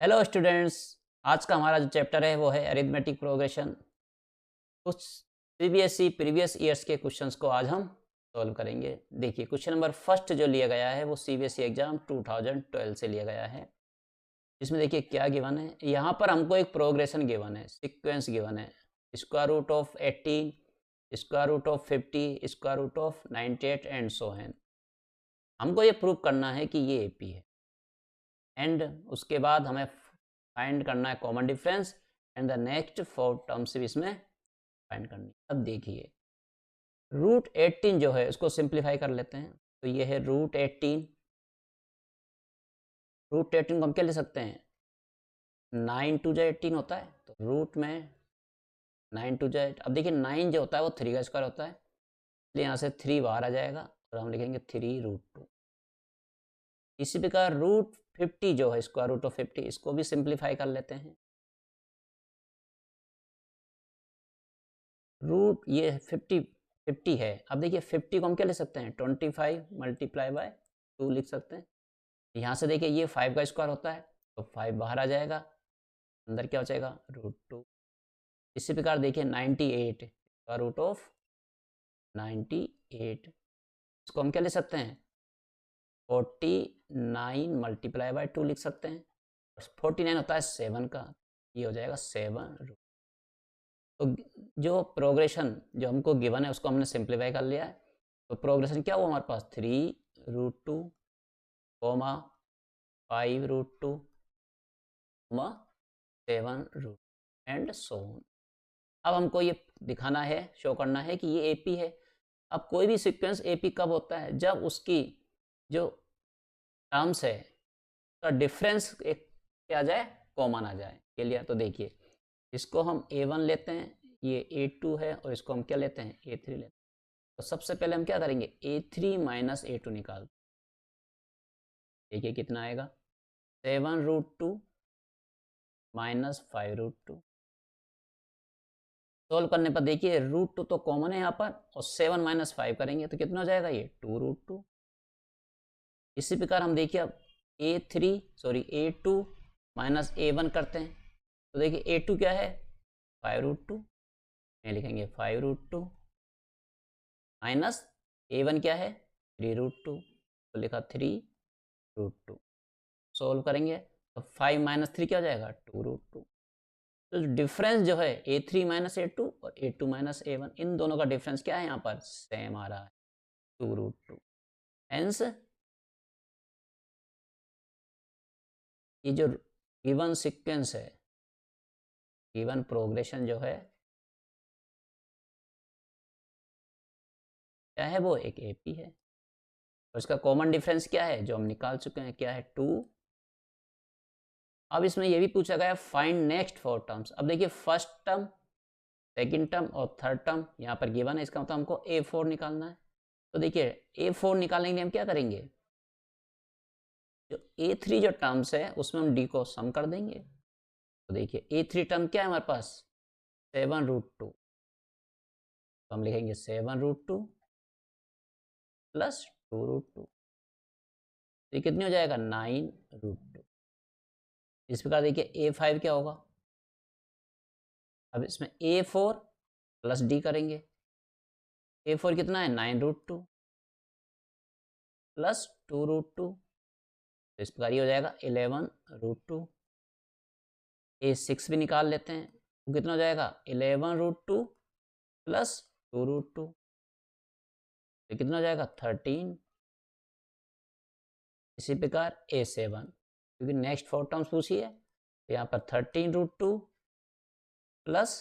Hello students. आज का हमारा जो चैप्टर है वो है अरिथमेटिक प्रोग्रेशन। कुछ सीबीएसई प्रीवियस ईयर्स के क्वेश्चंस को आज हम सॉल्व करेंगे। देखिए क्वेश्चन नंबर फर्स्ट जो लिया गया है वो सीबीएसई एग्जाम 2012 से लिया गया है। इसमें देखिए क्या गिवन है। यहाँ पर हमको एक प्रोग्रेशन गिवन है, सीक्वेंस गिवन है। Square root of 18, square root of 50, square root of 98 and so on. हमको ये प्रूव करना है कि ये एपी है एंड उसके बाद हमें फाइंड करना है common difference and the next 4 terms भी इसमें फाइंड करनी है। अब देखिए रूट 18 जो है उसको सिंप्लीफाई कर लेते हैं। तो ये है रूट 18। रूट 18 को हम क्या ले सकते हैं, 9 टू जा 18 होता है, तो रूट में 9 टू जा। अब देखिए 9 जो होता है वो 3 का स्क्वायर होता है, इसलिए यहाँ से 3 बाहर आ जाएगा और हम लिखेंगे 3 रूट 2। इसी प्रकार रूट 50 जो है स्क्वायर रूट ऑफ 50, इसको भी सिंप्लीफाई कर लेते हैं। रूट ये 50 है। अब देखिए 50 को हम क्या ले सकते हैं, 25 मल्टीप्लाई बाय 2 लिख सकते हैं। यहाँ से देखिए ये 5 का स्क्वायर होता है, तो 5 बाहर आ जाएगा, अंदर क्या हो जाएगा रूट 2। इसी प्रकार देखिए 98 स्क्वायर रूट ऑफ 98, इसको हम क्या ले सकते हैं, 49 मल्टीप्लाई बाय 2 लिख सकते हैं। 49 होता है 7 का, ये हो जाएगा 7 रूट। तो जो प्रोग्रेशन जो हमको गिवन है उसको हमने सिंप्लीफाई कर लिया है। तो प्रोग्रेशन क्या हुआ हमारे पास, 3 root 2 comma 5 root 2 comma 7 root and so on. अब हमको ये दिखाना है, शो करना है कि ये एपी है। अब कोई भी सीक्वेंस एपी कब होता है, जब उसकी जो टर्म्स है उसका डिफरेंस एक क्या आ जाए, कॉमन आ जाए। क्लियर। तो देखिए इसको हम a1 लेते हैं, ये a2 है, और इसको हम क्या लेते हैं, a3 लेते हैं। तो सबसे पहले हम क्या करेंगे, a3 माइनस a2 निकाल। देखिए कितना आएगा, 7 रूट 2 माइनस 5 रूट 2। सोल्व करने पर देखिए रूट 2 तो कॉमन है यहाँ पर, और 7 माइनस 5 करेंगे तो कितना हो जाएगा, ये 2 रूट 2। इसी प्रकार हम देखिए अब a2 माइनस a1 करते हैं। तो देखिए a2 क्या है, 5 रूट 2, ये लिखेंगे 5 रूट 2 माइनस a1 क्या है, 3 रूट 2, तो लिखा 3 रूट 2। सोल्व करेंगे तो 5 माइनस 3 क्या हो जाएगा, 2 रूट 2। तो डिफरेंस जो है a3 माइनस a2 और a2 माइनस a1, इन दोनों का डिफरेंस क्या है, यहाँ पर सेम आ रहा है, 2 रूट 2। हेंस ये जो गिवन सीक्वेंस है, गिवन प्रोग्रेशन जो है क्या है, वो एक एपी है। और इसका कॉमन डिफरेंस क्या है, जो हम निकाल चुके हैं, क्या है 2। अब इसमें यह भी पूछा गया फाइंड नेक्स्ट 4 टर्म्स। अब देखिए फर्स्ट टर्म, सेकंड टर्म और थर्ड टर्म यहाँ पर गिवन है, इसका मतलब हमको a4 निकालना है। तो देखिए a4 निकालने के लिए हम क्या करेंगे, जो a3 जो टर्म्स है उसमें हम d को सम कर देंगे। तो देखिए a3 टर्म क्या है हमारे पास, 7 रूट 2, तो हम लिखेंगे 7 रूट 2 प्लस 2 रूट 2, ये कितनी हो जाएगा, 9 रूट 2। इस प्रकार देखिए a5 क्या होगा, अब इसमें a4 प्लस d करेंगे। a4 कितना है, 9 रूट 2 प्लस 2 रूट 2, तो इस प्रकार ये हो जाएगा 11 रूट 2। a6 भी निकाल लेते हैं, तो कितना हो जाएगा, 11 रूट 2 प्लस 2 रूट 2, तो कितना हो जाएगा 13। इसी प्रकार a7, क्योंकि नेक्स्ट 4 टर्म्स पूछी है, तो यहाँ पर 13 रूट 2 प्लस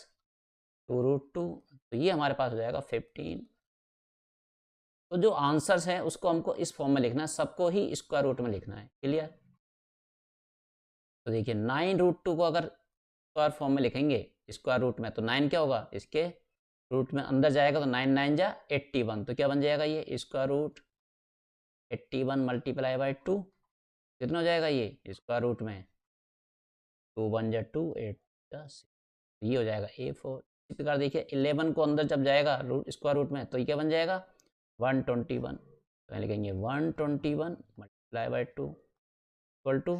2 रूट 2, तो ये हमारे पास हो जाएगा 15। तो जो आंसर्स है उसको हमको इस फॉर्म में लिखना है, सबको ही स्क्वायर रूट में लिखना है। क्लियर। तो देखिए 9 रूट 2 को अगर स्क्वायर फॉर्म में लिखेंगे स्क्वायर रूट में, तो 9 क्या होगा, इसके रूट में अंदर जाएगा, तो 9 9 जा 81, तो क्या बन जाएगा ये स्क्वायर रूट 81 मल्टीप्लाई बाई 2, कितना हो जाएगा ये स्क्वायर रूट में 2 1 जा 2 8 जा 6, ये हो जाएगा a4। इसी प्रकार देखिए 11 को अंदर जब जाएगा रूट स्क्वायर रूट में, तो ये क्या बन जाएगा 121, तो लिखेंगे 121 मल्टीप्लाई बाई 2 इक्वल टू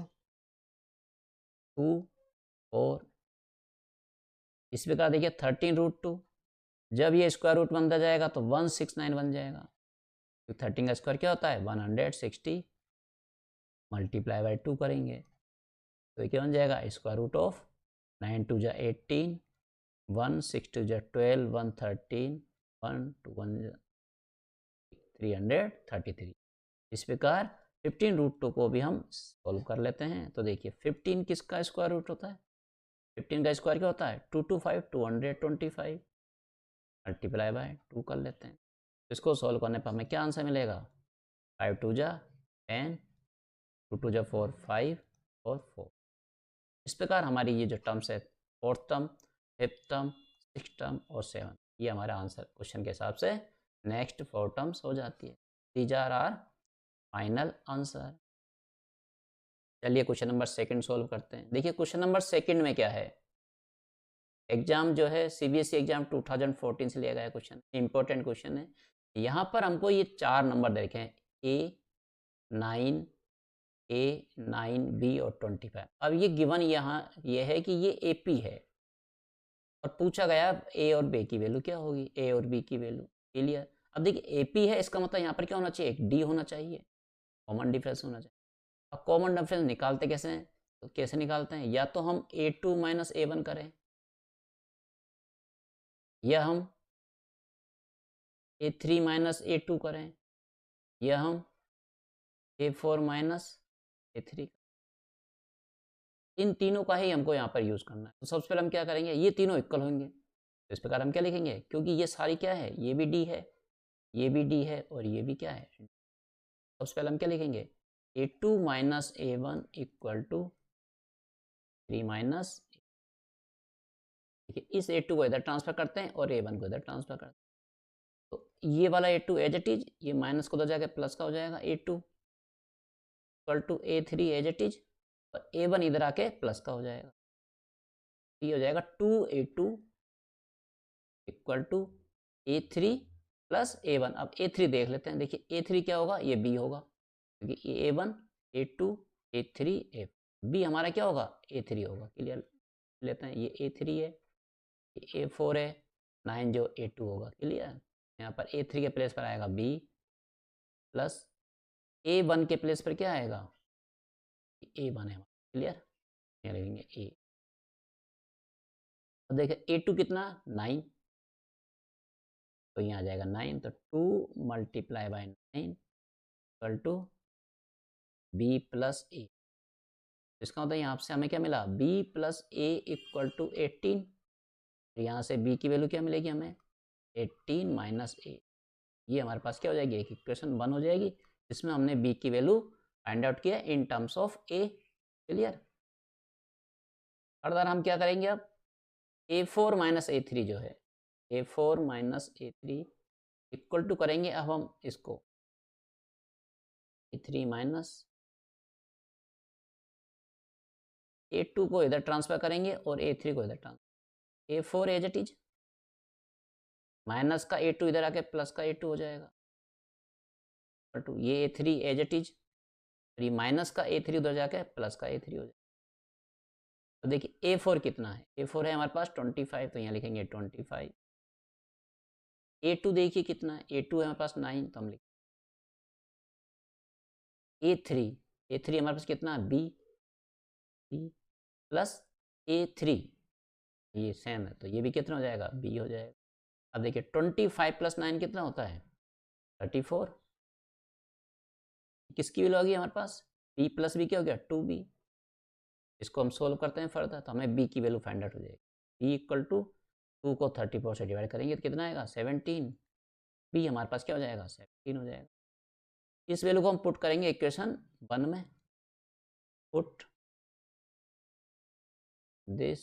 2 4। इस प्रकार देखिए 13√2, जब ये स्क्वायर रूट बनता जाएगा तो 169 बन जाएगा। तो 13 का स्क्वायर क्या होता है 160, मल्टीप्लाई बाय 2 करेंगे तो ये क्या बन जाएगा स्क्वायर रूट ऑफ 9 2 जा 18, 1 6 2 जा 12, 1 13, 1 2 1 333। इस प्रकार 15√2 को भी हम सॉल्व कर लेते हैं। तो देखिए 15 किसका स्क्वायर रूट होता है, 15 का स्क्वायर क्या होता है 2 2 5 225, मल्टीप्लाई बाय 2 कर लेते हैं। इसको सॉल्व करने पर हमें क्या आंसर मिलेगा 5 2 जा 10, 2 2 जा 4 5 और 4। इस प्रकार हमारी ये जो टर्म्स है 4th term, 5th term, 6th term और 7, ये हमारा आंसर क्वेश्चन के हिसाब से नेक्स्ट 4 टर्म्स हो जाती है। These are are final answer. चलिए क्वेश्चन नंबर 2 सॉल्व करते हैं। देखिए क्वेश्चन नंबर 2 में क्या है, एग्जाम जो है सीबीएसई एग्जाम 2014 से लिया गया क्वेश्चन, इंपॉर्टेंट क्वेश्चन है। यहाँ पर हमको ये 4 नंबर देखे हैं A9, A9, B और 25। अब ये गिवन यहाँ ये है कि ये AP है और पूछा गया A और B की वैल्यू क्या होगी, A और B की वैल्यू। क्लियर। अब देखिए AP है, इसका मतलब यहाँ पर क्या होना चाहिए, एक D होना चाहिए, कॉमन डिफरेंस होना चाहिए। अब कॉमन डिफरेंस निकालते कैसे हैं, तो कैसे निकालते हैं, या तो हम A2 माइनस A1 करें, या हम A3 माइनस A2 करें, या हम A4 माइनस A3। इन तीनों का ही हमको यहाँ पर यूज़ करना है। तो सबसे पहले हम क्या करेंगे, ये तीनों इक्वल होंगे तो इस प्रकार हम क्या लिखेंगे, क्योंकि ये सारी क्या है, ये भी D है, ये भी D है और ये भी क्या है। सबसे पहले हम क्या लिखेंगे A2 minus A1 equal to 3 minus, देखिए इस A2 को इधर ट्रांसफर करते हैं और A1 को इधर ट्रांसफर करते हैं। तो ये वाला A2 एज इट इज, ये माइनस को उधर जाकर प्लस का हो जाएगा, A2 equal to A3 as it is, और A1 इधर आके प्लस का हो जाएगा। ये हो जाएगा 2A2 equal to A3 plus A1। अब A3 देख लेते हैं, देखिए A3 क्या होगा, ये B होगा, क्योंकि ये A1 A2 A3 A, B हमारा क्या होगा A3 होगा। क्लियर लेते हैं, ये A3 है, ये A4 है, 9 जो A2 होगा। क्लियर। यहाँ पर A3 के प्लेस पर आएगा B प्लस A1 के प्लेस पर क्या आएगा, A1 है। क्लियर, यहाँ लिखेंगे A। अब देखिए A2 कितना 9, तो यहाँ आ जाएगा 9, तो 2 multiply by 9 equal to B plus A। इसका मतलब यहाँ से हमें क्या मिला, B plus A equal to 18। यहाँ से B की वैल्यू क्या मिलेगी हमें 18 माइनस A। ये हमारे पास क्या हो जाएगी, एक इक्वेशन 1 हो जाएगी, जिसमें हमने B की वैल्यू फाइंड आउट किया in terms of A। Clear. Further हम क्या करेंगे, अब A4 माइनस A3 जो है, A4 minus A3 equal to करेंगे अब हम इसको A3 माइनस A2 को इधर ट्रांसफर करेंगे और A3 को इधर transfer, A4 as it is, minus का A2 इधर आके प्लस का A2 हो जाएगा, टू ये A3 as it is, minus का A3 उधर जाके प्लस का A3 हो जाएगा। तो देखिए A4 कितना है, A4 है हमारे पास 25, तो यहाँ लिखेंगे 25। A2 देखिए कितना है, A2 है हमारे पास 9, तो हम लिखेंगे A3 हमारे पास कितना है B प्लस A3, ये सेम है तो ये भी कितना हो जाएगा B हो जाएगा। अब देखिए 25 प्लस 9 कितना होता है 34, किसकी वैल्यू आ गई हमारे पास, B प्लस B क्या हो गया 2B। इसको हम सोल्व करते हैं फर्दर, तो हमें B की वैल्यू फाइंड आउट हो जाएगी। B इक्वल टू 2 को 34 से डिवाइड करेंगे तो कितना आएगा 17। B हमारे पास क्या हो जाएगा 17 हो जाएगा। इस वैल्यू को हम पुट करेंगे इक्वेशन 1 में, पुट दिस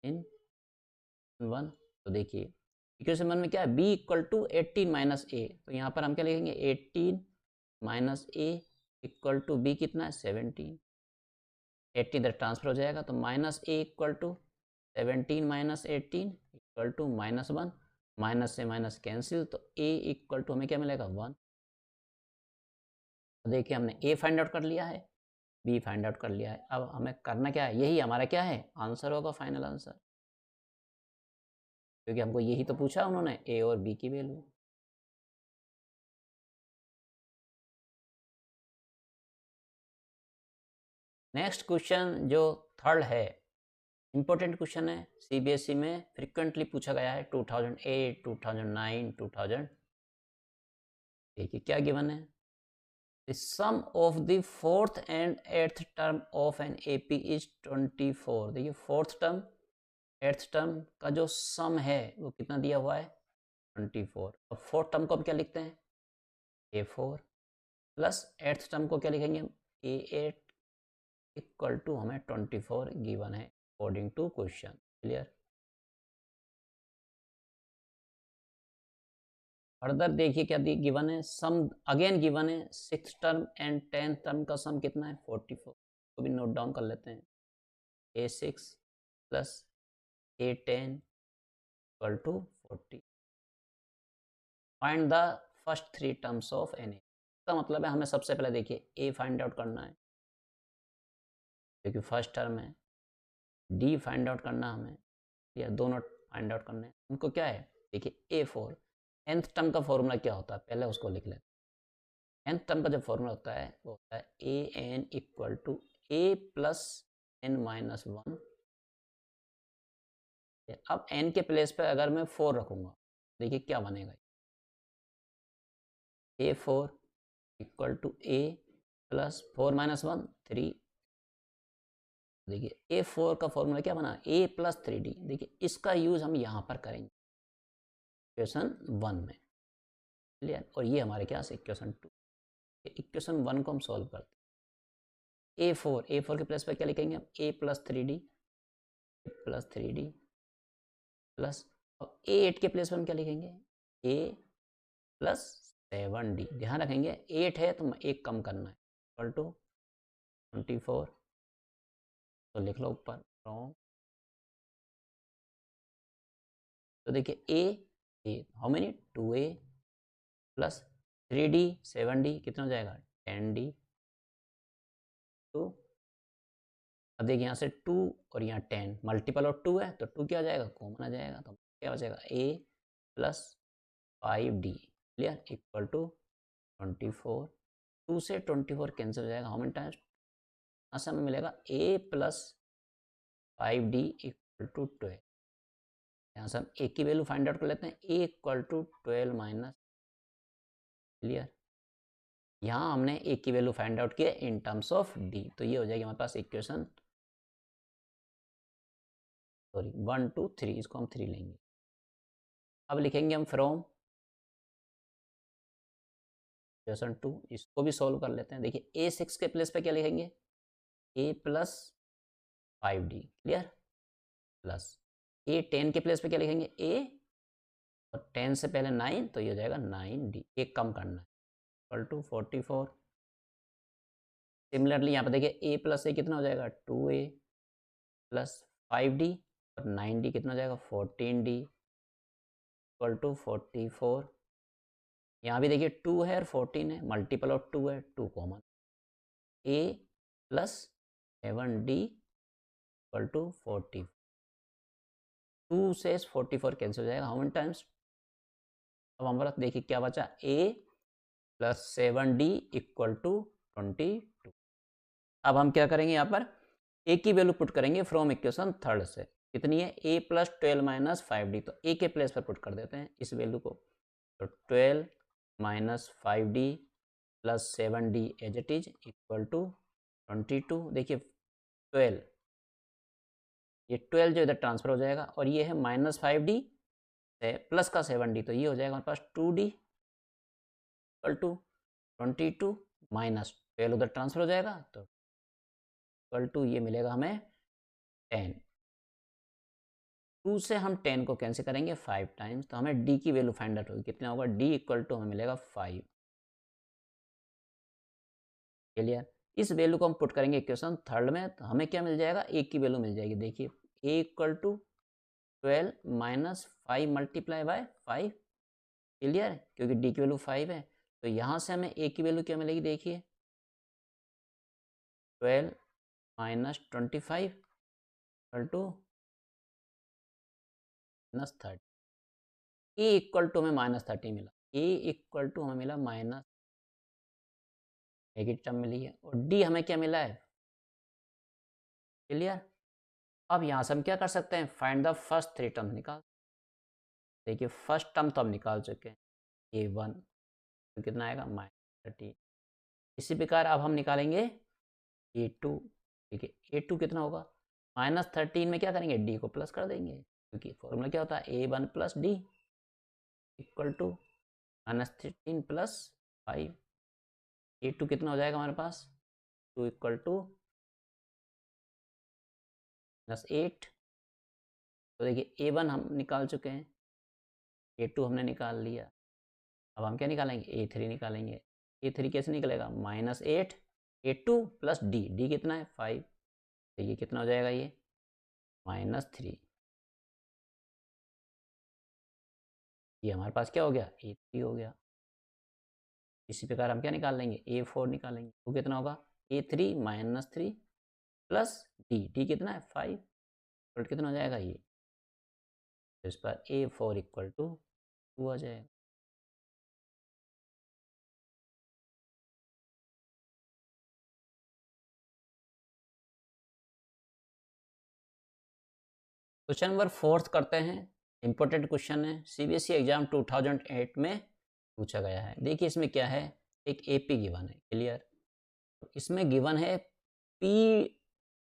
इन 1। तो देखिए इक्वेशन 1 में क्या है, B equal to 18 minus A, तो यहाँ पर हम क्या लिखेंगे 18 minus A equal to B कितना है 17। 18 इधर ट्रांसफर हो जाएगा तो minus A equal to 17 minus 18 equal to -1, minus से माइनस कैंसिल, तो A इक्वल टू हमें क्या मिलेगा 1। देखिए हमने A फाइंड आउट कर लिया है, बी फाइंड आउट कर लिया है। अब हमें करना क्या है, यही हमारा क्या है आंसर होगा, फाइनल आंसर, क्योंकि हमको यही तो पूछा उन्होंने, ए और बी की वैल्यू। नेक्स्ट क्वेश्चन जो थर्ड है, इंपॉर्टेंट क्वेश्चन है, सीबीएसई में फ्रिक्वेंटली पूछा गया है 2008, 2009, 2000। देखिए क्या गिवन है, the sum of the fourth and eighth term of an AP is 24। देखिए फोर्थ टर्म एट्थ टर्म का जो सम है वो कितना दिया हुआ है 24। अब फोर्थ टर्म को हम क्या लिखते हैं A4 प्लस एट्थ टर्म को क्या लिखेंगे हम A8 इक्वल टू हमें 24 गिवन है according to question. Clear. Further देखिए क्या गिवन है, सम अगेन गिवन है, six term and tenth term का सम कितना है 44। तो भी नोट डाउन कर लेते हैं, A6 plus A10 equal to 40। Find the first three terms of an. इसका मतलब है हमें सबसे पहले देखिए ए फाइंड आउट करना है क्योंकि फर्स्ट टर्म है, डी फाइंड आउट करना हमें, या दोनों फाइंड आउट करने हैं। उनको क्या है देखिए A4 nth टर्म का फॉर्मूला क्या होता है पहले उसको लिख लेते हैं। nth टर्म का जो फॉर्मूला होता है वो होता है an equal to a plus n minus 1। अब n के प्लेस पे अगर मैं 4 रखूंगा देखिए क्या बनेगा, A4 equal to a plus 4 minus 1 3। देखिए A4 का फॉर्मूला क्या बना a प्लस 3d। देखिए इसका यूज हम यहाँ पर करेंगे इक्वेशन 1 में। क्लियर। और ये हमारे क्या है इक्वेशन 2। इक्वेशन 1 को हम सॉल्व करते हैं, A4 के प्लस पे क्या लिखेंगे हम a प्लस 3d प्लस और A8 के प्लेस पर हम क्या लिखेंगे a प्लस 7d। ध्यान रखेंगे 8 है तो एक कम करना है इक्वल टू 24। तो लिख लो ऊपर फ्रॉम, तो देखिए a how many 2a plus 3d 7d कितना हो जाएगा 10d। तो अब देखिए यहाँ से 2 और यहाँ 10 मल्टीपल और 2 है तो 2 क्या आ जाएगा कॉमन आ जाएगा, तो क्या हो जाएगा a plus 5d। Clear equal to 24। 2 से 24 कैंसिल हो जाएगा, हाउ मेनी टाइम्स, यहाँ से हमें मिलेगा a plus 5d equal to 12। यहाँ से हम a की वैल्यू फाइंड आउट कर लेते हैं, a equal to 12 minus. Clear. यहाँ हमने a की वैल्यू फाइंड आउट किया इन टर्म्स ऑफ d, तो ये हो जाएगी हमारे पास इक्वेशन 1 2 3, इसको हम 3 लेंगे। अब लिखेंगे हम फ्रॉम इक्वेशन 2, इसको भी सॉल्व कर लेते हैं। देखिए A6 के प्लेस पे क्या लिखेंगे a plus 5d। Clear. Plus A10 के प्लेस पे क्या लिखेंगे a और 10 से पहले 9 तो ये हो जाएगा 9d, एक कम करना है इक्वल टू 44। सिमिलरली यहाँ पे देखिए a प्लस a कितना हो जाएगा 2a प्लस 5d और 9d कितना हो जाएगा 14d इक्वल टू 44। यहाँ भी देखिए 2 है और 14 है, मल्टीपल ऑफ 2 है, 2 common, a plus 7d equal to 40। 2 से 44 कैंसिल हो जाएगा, हाउ मेनी टाइम्स। अब हमारा देखिए क्या बचा a plus 7d equal to 22। अब हम क्या करेंगे यहाँ पर a की वैल्यू पुट करेंगे फ्रॉम इक्वेशन थर्ड से, कितनी है a प्लस 12 माइनस 5d, तो a के प्लेस पर पुट कर देते हैं इस वैल्यू को, तो 12 minus 5d plus 7d as it is equal to 22। देखिए 12, ये 12 जो इधर ट्रांसफर हो जाएगा और ये है माइनस 5d प्लस का 7d, तो ये हो जाएगा हमारे पास 2d इक्वल टू 22 माइनस 12 उधर ट्रांसफर हो जाएगा तो इक्वल टू ये मिलेगा हमें 10। 2 से हम 10 को कैंसिल करेंगे 5 टाइम्स, तो हमें d की वैल्यू फाइंड आउट होगी, कितना होगा d इक्वल टू हमें मिलेगा 5। क्लियर। इस वैल्यू को हम पुट करेंगे इक्वेशन थर्ड में, तो हमें क्या मिल जाएगा a की वैल्यू मिल जाएगी। देखिए a equal to 12 minus 5 multiply by 5। Clear, क्योंकि d की वैल्यू 5 है, तो यहाँ से हमें a की वैल्यू क्या मिलेगी देखिए 12 minus 25 equal to -30। A equal to हमें -30 मिला, ए इक्वल टू हमें मिला माइनस नेगेटिव टर्म मिली है, और डी हमें क्या मिला है, क्लियर। अब यहाँ से हम क्या कर सकते हैं, फाइंड द फर्स्ट 3 टर्म निकाल। देखिए फर्स्ट टर्म तो हम निकाल चुके हैं, A1 तो कितना आएगा -30। इसी प्रकार अब हम निकालेंगे A2। ठीक है, A2 कितना होगा, -13 में क्या करेंगे, D को प्लस कर देंगे, क्योंकि फॉर्मूला क्या होता है, A1 plus D equal to -13 plus 5। A2 कितना हो जाएगा हमारे पास, 2 इक्वल टू -8। तो देखिए A1 हम निकाल चुके हैं, A2 हमने निकाल लिया, अब हम क्या निकालेंगे, A3 निकालेंगे। A3 कैसे निकलेगा, -8 A2 प्लस D कितना है 5। देखिए कितना हो जाएगा ये, -3। ये हमारे पास क्या हो गया, A3 हो गया। इसी प्रकार हम क्या निकाल लेंगे, A4 निकालेंगे, तो कितना होगा, A3 -3 प्लस D कितना है 5, तो कितना हो जाएगा ये, तो इस पर A4 इक्वल टू 2 आ जाएगा। क्वेश्चन नंबर 4 करते हैं, इंपॉर्टेंट क्वेश्चन है, सीबीएसई एग्जाम 2008 में पूछा गया है। देखिए इसमें क्या है, एक एपी गिवन है, क्लियर। इसमें गिवन है पी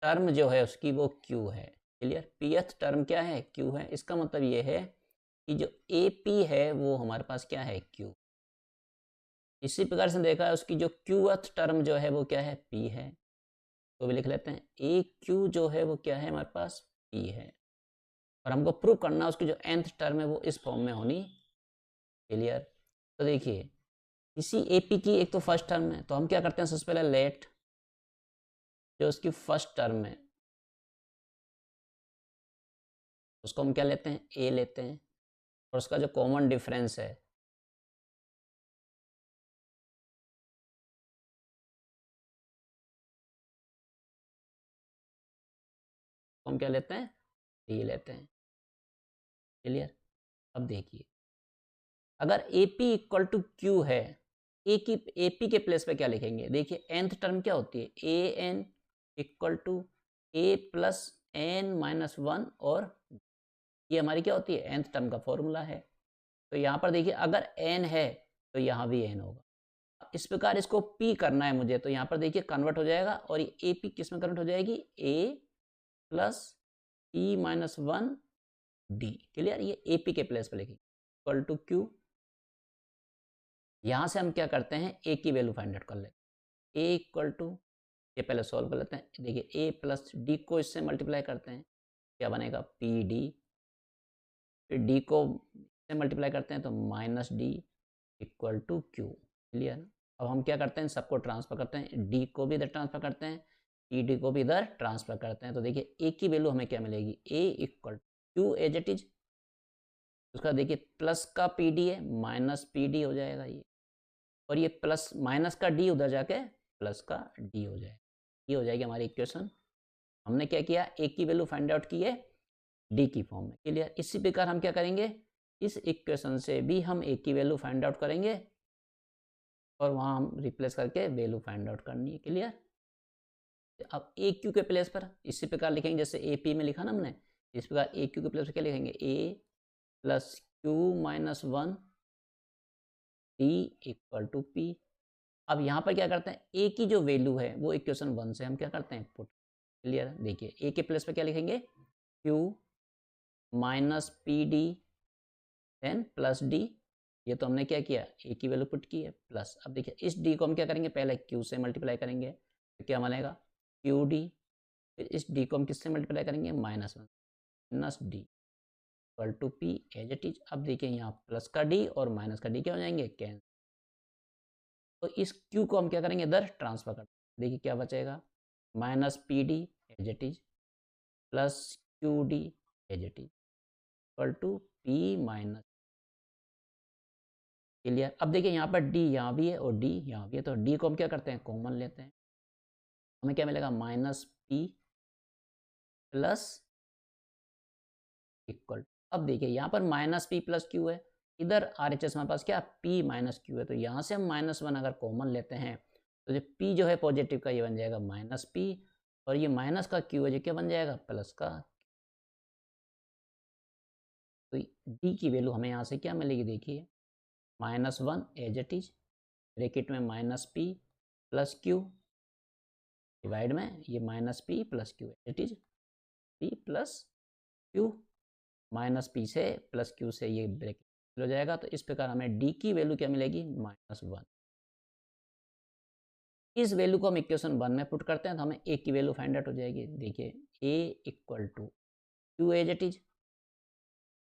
टर्म जो है उसकी वो क्यू है, क्लियर। पीएथ टर्म क्या है, क्यू है। इसका मतलब ये है कि जो एपी है वो हमारे पास क्या है, क्यू। इसी प्रकार से देखा है उसकी जो क्यूएथ टर्म जो है वो क्या है, पी है। तो भी लिख लेते हैं ए क्यू जो है वो क्या है हमारे पास, पी है। और हमको प्रूव करना उसकी जो nth टर्म है वो इस फॉर्म में होनी, क्लियर। तो देखिए इसी एपी की एक तो फर्स्ट टर्म है, तो हम क्या करते हैं सबसे पहले लेट जो उसकी फर्स्ट टर्म है उसको हम क्या लेते हैं, ए लेते हैं, और उसका जो कॉमन डिफरेंस है तो हम क्या लेते हैं, डी लेते हैं, क्लियर। अब देखिए अगर AP इक्वल टू क्यू है, AP के प्लेस पे क्या लिखेंगे, देखिए nth टर्म क्या होती है, AN equal to A plus N-1, और ये हमारी क्या होती है, nth टर्म का फॉर्मूला है। तो यहाँ पर देखिए अगर n है तो यहाँ भी n होगा। इस प्रकार इसको P करना है मुझे, तो यहाँ पर देखिए कन्वर्ट हो जाएगा, और ये AP किस में कन्वर्ट हो जाएगी, A plus P-1 D, clear. ये AP के प्लेस पे लिखेंगे इक्वल टू Q। यहाँ से हम क्या करते हैं, ए की वैल्यू फाइंड आउट कर लेते हैं। ए इक्वल टू, ये पहले सॉल्व कर लेते हैं। देखिए ए प्लस डी को इससे मल्टीप्लाई करते हैं, क्या बनेगा, पी डी। फिर डी को से मल्टीप्लाई करते हैं तो minus D equal to Q, clear. अब हम क्या करते हैं, सबको ट्रांसफर करते हैं, डी को भी इधर ट्रांसफर करते हैं, पी डी को भी इधर ट्रांसफर करते हैं। तो देखिए ए की वैल्यू हमें क्या मिलेगी, A equal Q as it is, उसका देखिए प्लस का पी डी है माइनस पी डी हो जाएगा ये, और ये प्लस माइनस का डी उधर जाके प्लस का डी हो जाएगा। ये हो जाएगी हमारी इक्वेशन। हमने क्या किया, ए की वैल्यू फाइंड आउट की है डी की फॉर्म में, क्लियर। इसी प्रकार हम क्या करेंगे, इस इक्वेशन से भी हम ए की वैल्यू फाइंड आउट करेंगे, और वहाँ हम रिप्लेस करके वैल्यू फाइंड आउट करनी है, क्लियर। अब ए क्यू के प्लेस पर इसी प्रकार लिखेंगे जैसे ए पी में लिखा ना हमने, इस प्रकार ए क्यू के प्लेस पर क्या लिखेंगे, A plus Q-1 D equal to P. अब यहाँ पर क्या करते हैं, ए की जो वैल्यू है वो इक्वेशन 1 से हम क्या करते हैं, पुट, क्लियर। देखिए ए के प्लेस पे क्या लिखेंगे, Q minus P D then plus D. ये तो हमने क्या किया, ए की वैल्यू पुट की है, प्लस। अब देखिए इस डी को हम क्या करेंगे, पहले क्यू से मल्टीप्लाई करेंगे, तो क्या बनेगा, क्यू डी। फिर इस डी को हम किससे मल्टीप्लाई करेंगे, -1 minus D equal to P as it is. अब देखिए यहाँ प्लस का डी और माइनस का डी क्या हो जाएंगे, कैंसिल। तो इस Q को हम क्या करेंगे, इधर ट्रांसफर कर, देखिए क्या बचेगा, minus P D as it is plus Q D as it is equal to P minus, clear. अब देखिए यहाँ पर D यहाँ भी है और D यहाँ भी है, तो D को हम क्या करते हैं, कॉमन लेते हैं। हमें क्या मिलेगा, माइनस पी प्लस इक्वल। अब देखिए यहाँ पर माइनस पी प्लस क्यू है, इधर आर एच एस हमारे पास क्या पी माइनस क्यू है, तो यहाँ से हम -1 अगर कॉमन लेते हैं तो जो पी जो है पॉजिटिव का ये बन जाएगा माइनस पी, और ये माइनस का क्यू है जो क्या बन जाएगा प्लस का। तो डी की वैल्यू हमें यहाँ से क्या मिलेगी, देखिए -1 एज इट इज, ब्रैकेट में minus P plus Q divide में ये minus P plus Q it is P plus Q, minus P से प्लस क्यू से ये ब्रैकेट हो जाएगा। तो इस प्रकार हमें डी की वैल्यू क्या मिलेगी, -1। इस वैल्यू को हम इक्वेशन 1 में पुट करते हैं तो हमें ए की वैल्यू फाइंड आउट हो जाएगी। देखिए A equal to Q as it is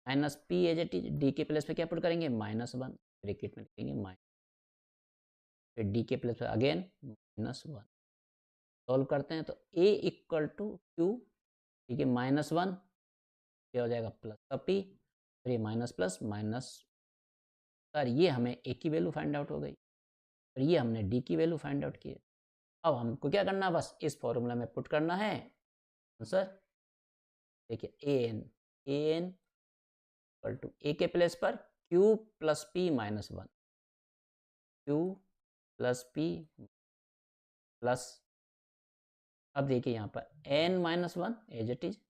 minus P as it is, D के प्लेस पे क्या पुट करेंगे -1, ब्रैकेट में लिखेंगे माइनस, फिर डी के प्लेस पे अगेन -1। सॉल्व करते हैं तो ए इक्वल टू क्यू, ठीक है -1 क्या हो जाएगा प्लस का पी, फिर ये माइनस प्लस माइनस, सर ये हमें ए की वैल्यू फाइंड आउट हो गई, और ये हमने डी की वैल्यू फाइंड आउट की है। अब हमको क्या करना है, बस इस फॉर्मूला में पुट करना है आंसर। देखिए A N equal to A के प्लेस पर Q plus P -1, Q plus P plus, अब देखिए यहाँ पर n-1 as it is,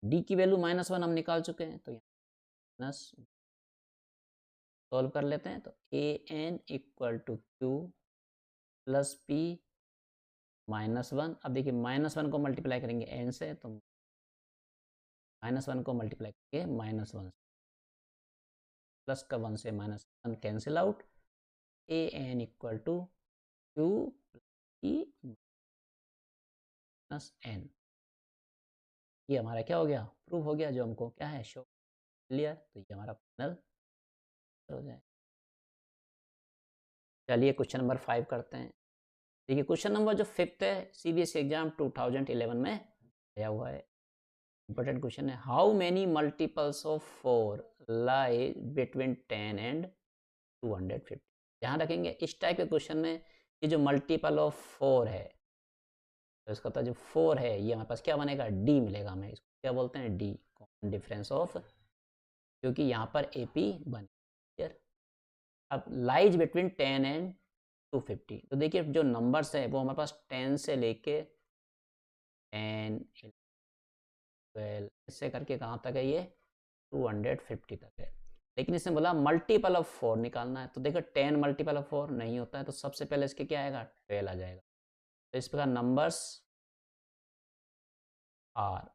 D की वैल्यू -1 हम निकाल चुके हैं, तो यहाँ माइनस सॉल्व कर लेते हैं तो A N equal to Q plus P -1। अब देखिए -1 को मल्टीप्लाई करेंगे n से, तो -1 को मल्टीप्लाई करेंगे -1 से, प्लस का 1 से -1 cancel out, A N equal to Q P plus N, ये हमारा क्या हो गया, प्रूव हो गया, जो हमको क्या है शो क्लियर। तो ये हमारा फाइनल हो जाए। चलिए क्वेश्चन नंबर 5 करते हैं। देखिए क्वेश्चन नंबर जो 5th है सीबीएसई एग्जाम 2011 में आया हुआ है, इंपॉर्टेंट क्वेश्चन है। How many multiples of 4 lie between 10 and 250। ध्यान रखेंगे इस टाइप के क्वेश्चन में ये जो मल्टीपल ऑफ 4 है, तो इसका तो जो 4 है ये हमारे पास क्या बनेगा, डी मिलेगा हमें, इसको क्या बोलते हैं डी, कॉमन डिफरेंस ऑफ, क्योंकि यहाँ पर ए पी बने। क्लियर। अब लाइज बिटवीन 10 एंड 250, तो देखिए जो नंबर्स है वो हमारे पास 10 से लेके 10 12 इससे करके कहाँ तक है, ये 250 तक है। लेकिन इसने बोला मल्टीपल ऑफ 4 निकालना है, तो देखो 10 मल्टीपल ऑफ 4 नहीं होता है, तो सबसे पहले इसके क्या आएगा 12 आ जाएगा। तो इस प्रकार नंबर्स आर,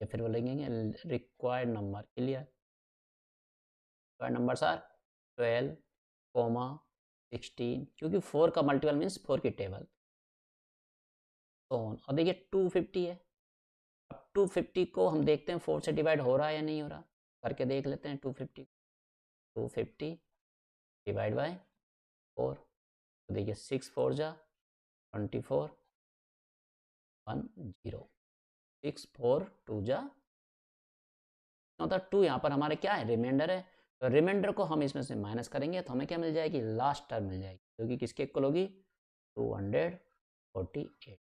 या फिर बोलेंगे required number, clear, required numbers are 12, 16, क्योंकि 4 का मल्टीपल मीन्स 4 की टेबल, और देखिए 250 है। अब 250 को हम देखते हैं 4 से डिवाइड हो रहा है या नहीं हो रहा, करके देख लेते हैं। 250 डिवाइड बाय 4, तो देखिए 6 4 जा 24, 1 0, 6 4 2 जा, मतलब 2 यहाँ पर हमारे क्या है रिमाइंडर है, तो रिमाइंडर को हम इसमें से माइनस करेंगे तो हमें क्या मिल जाएगी, लास्ट टर्म मिल जाएगी, क्योंकि किसके इक्वल होगी 248।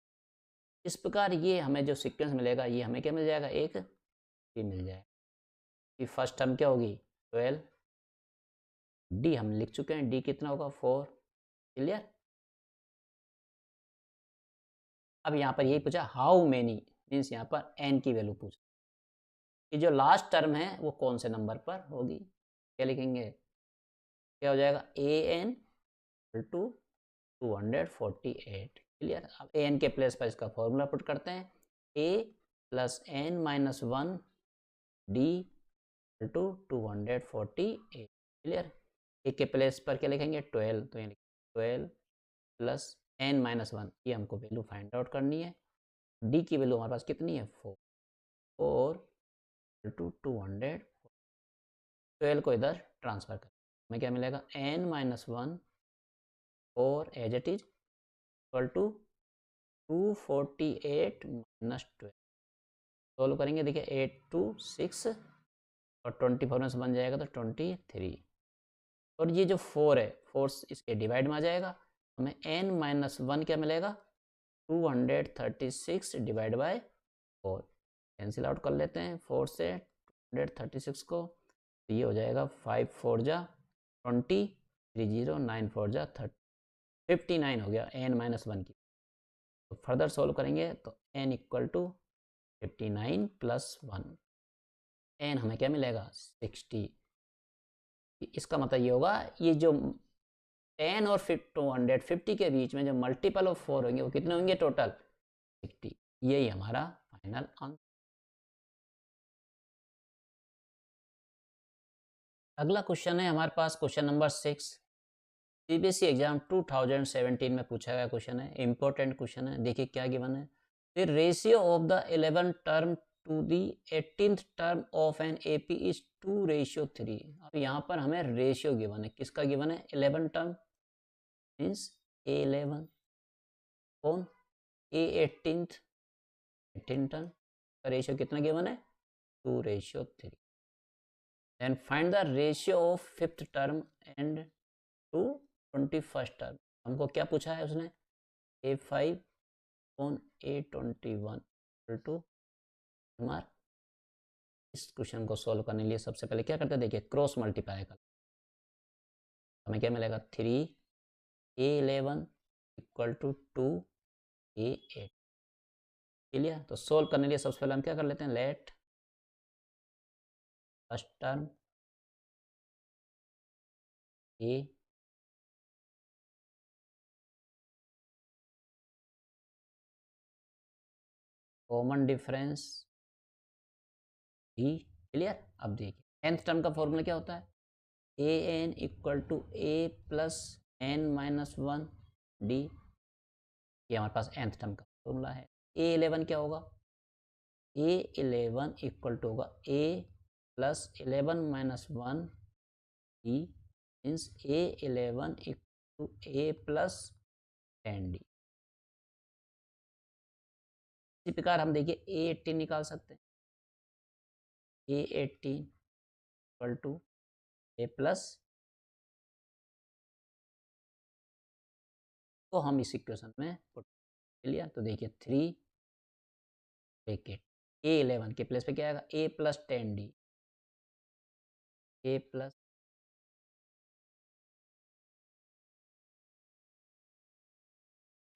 इस प्रकार ये हमें जो सीक्वेंस मिलेगा ये हमें क्या मिल जाएगा, एक ये मिल जाएगा कि फर्स्ट टर्म क्या होगी 12, डी हम लिख चुके हैं, डी कितना होगा 4, क्लियर। अब यहाँ पर यही पूछा हाउ मेनी, मीन्स यहाँ पर एन की वैल्यू पूछा कि जो लास्ट टर्म है वो कौन से नंबर पर होगी, क्या लिखेंगे, क्या हो जाएगा ए एन टू 248, क्लियर। अब ए एन के प्लेस पर इसका फॉर्मूला पुट करते हैं, A plus N minus 1 D to 248, clear. A के प्लेस पर क्या लिखेंगे 12, तो ये 12 प्लस एन माइनस 1, ये हमको वैल्यू फाइंड आउट करनी है। डी की वैल्यू हमारे पास कितनी है 4 टू 200, 12 को इधर ट्रांसफर कर हमें क्या मिलेगा n minus 1 4 as it is equal to 248 minus 12, solve करेंगे देखिए 8 2 6 और 24 में से बन जाएगा तो 23, और ये जो 4 है 4 इसके डिवाइड में आ जाएगा, हमें n-1 क्या मिलेगा, 236 डिवाइड बाय 4, कैंसिल आउट कर लेते हैं 4 से 236 को, तो ये हो जाएगा 5 4 जा 20, 3 0 9 4 जा 30, 59 हो गया n-1 की। तो फर्दर सोल्व करेंगे तो n equal to 59 plus 1, n हमें क्या मिलेगा 60। इसका मतलब ये होगा, ये जो 10 और 250 के बीच में जो मल्टीपल ऑफ 4 होंगे वो कितने होंगे टोटल 60, यही हमारा फाइनल आंसर। अगला क्वेश्चन है हमारे पास क्वेश्चन नंबर 6, सीबीएसई एग्जाम 2017 में पूछा गया क्वेश्चन है, इंपॉर्टेंट क्वेश्चन है। देखिए क्या गिवन है, the ratio of the 11th term to the 18th term of an AP is 2:3। अब यहाँ पर हमें रेशियो गिवन है, किसका गिवन है, 11 टर्म मीन्स A11 कौन A18th 18 टर्म का रेशियो कितना गिवन है 2:3। Then find the ratio of 5th term and to 21st term. हमको क्या पूछा है उसने, A5 ऑन A21 टू हमारा। इस क्वेश्चन को सॉल्व करने के लिए सबसे पहले क्या करते हैं, देखिए क्रॉस मल्टीप्लाई कर, हमें क्या मिलेगा 3A11 equal to 2A8। Clear, तो सोल्व करने के लिए सबसे पहले हम क्या कर लेते हैं, let first term A common difference D। Clear, अब देखिए nth टर्म का फॉर्मूला क्या होता है, an equal to a plus n-1 d, ये हमारे पास nth टर्म का फॉर्मूला है। A11 क्या होगा, A11 इक्वल टू होगा a plus 11-1 d means A11 equal to a plus 10d। इसी प्रकार हम देखिए A18 निकाल सकते हैं, A18 equal to a plus, तो हम इस इक्वेशन में पुट लिया, तो देखिए 3 ब्रैकेट A11 के प्लेस पे क्या आएगा a plus 10d, a plus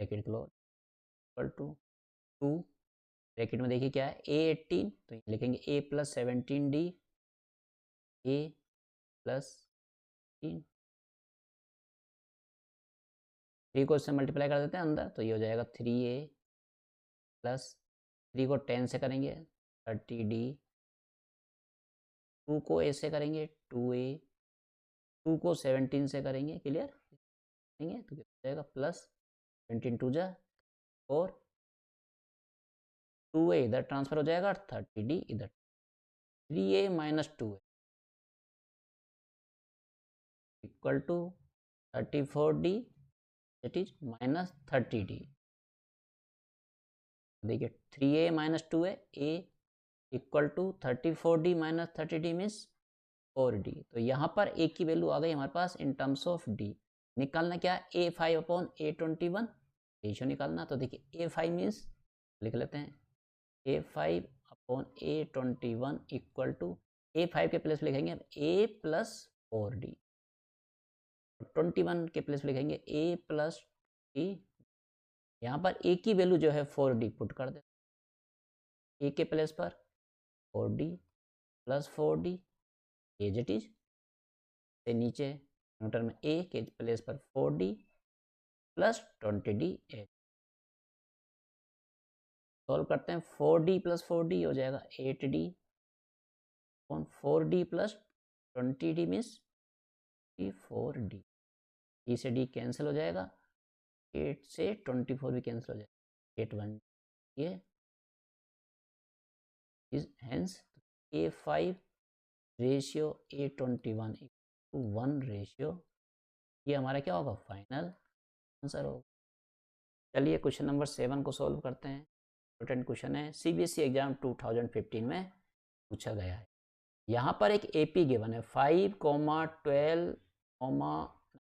bracket close equal to 2 bracket में देखिए क्या है A18, तो ये लिखेंगे a plus 17d, a plus 3 को इससे मल्टीप्लाई कर देते हैं अंदर, तो ये हो जाएगा 3a प्लस 3 को 10 से करेंगे 30d, 2 को a से करेंगे 2a, 2 को 17 से करेंगे, क्लियर करेंगे तो क्या हो जाएगा प्लस 17 2 जा, और 2a इधर ट्रांसफर हो जाएगा 30d इधर, 3a minus 2a equal to 34d that is minus 30d। देखिए 3a minus 2a a equal to 34d minus 30d means 4d। तो यहाँ पर a की वैल्यू आ गई हमारे पास इन टर्म्स ऑफ d। निकालना क्या है, A5 अपॉन A21 रेशियो निकालना। तो देखिए A5 मीन्स लिख लेते हैं A5 upon A21 equal to, A5 के प्लेस लिखेंगे a प्लस 4d, 21 के प्लेस लिखेंगे a प्लस d। यहाँ पर a की वैल्यू जो है 4d पुट कर दे, a के प्लेस पर 4d plus 4d as it is, से नीचे न्यूटन में a के प्लेस पर 4d plus 20d as. Solve करते हैं, 4d प्लस 4d हो जाएगा 8d on 4d plus 20d means 4d, d से d कैंसिल हो जाएगा, 8 से 24 भी कैंसिल हो जाएगा, 8 1 ये is hence A5 ratio A21 to 1 ratio, ये हमारा क्या होगा फाइनल आंसर होगा। चलिए क्वेश्चन नंबर 7 को सॉल्व करते हैं। इंपॉर्टेंट क्वेश्चन है, सीबीएसई एग्जाम 2015 में पूछा गया है। यहाँ पर एक एपी गिवन है 5, 12,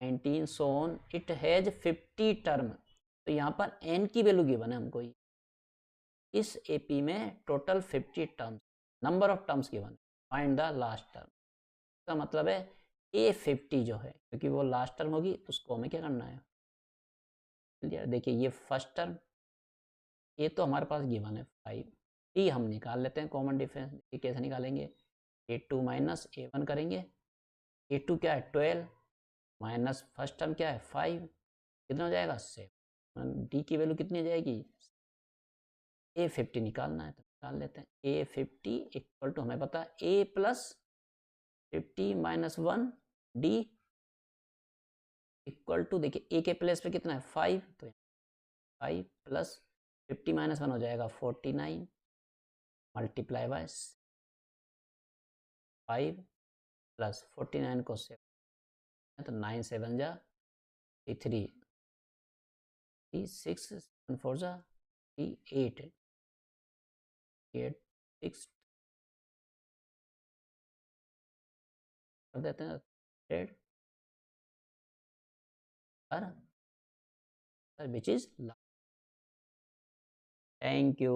19 so on, it has 50 term. तो यहाँ पर n की वैल्यू गिवन है हमको, इस एपी में total 50 terms, number of terms given, find the last term. इसका मतलब है A50 जो है, क्योंकि वो लास्ट टर्म होगी, उसको हमें क्या करना है, क्लियर। देखिए ये फर्स्ट टर्म, ये तो हमारे पास गिवन है 5, ये हम निकाल लेते हैं कॉमन डिफरेंस। ये कैसे निकालेंगे, A2 माइनस A1 करेंगे। A2 क्या है 12 माइनस फर्स्ट टर्म क्या है 5, कितना हो जाएगा 7। डी की वैल्यू कितनी हो जाएगी, A50 निकालना है तो निकाल लेते हैं। A50 इक्वल टू हमें पता है A plus 50 minus 1 D equal to, देखिए A के प्लेस पे कितना है 5, तो 5 प्लस 50 माइनस 1 हो जाएगा 49 मल्टीप्लाई बाय 5 प्लस 49 को 7, तो 9 7 जा 3 6 7 4 जा 8 8 6 कर देते हैं 100 विच इज, थैंक यू।